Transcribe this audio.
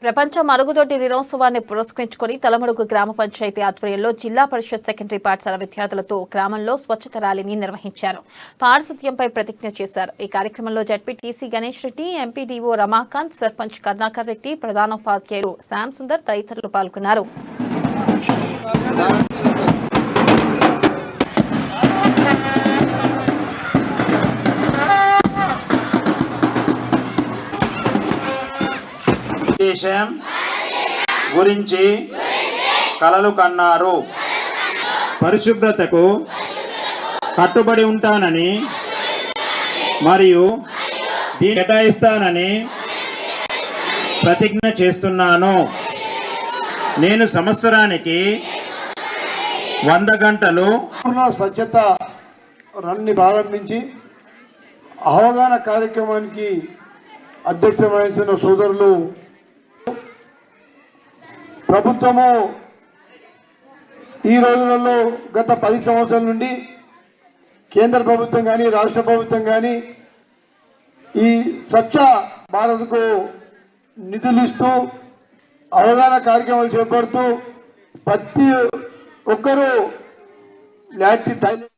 ప్రపంచ మరుగుదొడ్డి దినోత్సవాన్ని పురస్కరించుకుని తలమడుగు గ్రామ పంచాయతీ ఆధ్వర్యంలో జిల్లా పరిషత్ సెకండరీ పాఠశాల విద్యార్థులతో గ్రామంలో స్వచ్ఛత ర్యాలీని నిర్వహించారు. పారిశుద్ధ్యంపై ప్రతిజ్ఞ చేశారు. ఈ కార్యక్రమంలో జడ్పీటీసీ గణేష్ రెడ్డి, ఎంపీడీఓ రమాకాంత్, సర్పంచ్ కరుణాకర్ రెడ్డి, ప్రధానోపాధ్యాయుడు శ్యామ్ సుందర్ తదితరులు పాల్గొన్నారు. దేశం గురించి కలలు కన్నారు. పరిశుభ్రతకు కట్టుబడి ఉంటానని మరియు దీన్ని కేటాయిస్తానని ప్రతిజ్ఞ చేస్తున్నాను. నేను సంవత్సరానికి 100 గంటలు స్వచ్ఛత రన్ని ప్రారంభించి అవగాహన కార్యక్రమానికి అధ్యక్షత వహించిన సోదరులు, ప్రభుత్వము ఈ రోజులలో గత 10 సంవత్సరాల నుండి కేంద్ర ప్రభుత్వం కానీ రాష్ట్ర ప్రభుత్వం కానీ ఈ స్వచ్ఛ భారత్కు నిధులు ఇస్తూ అవగాహన కార్యక్రమాలు చేపడుతూ ప్రతి ఒక్కరూ టాయిలెట్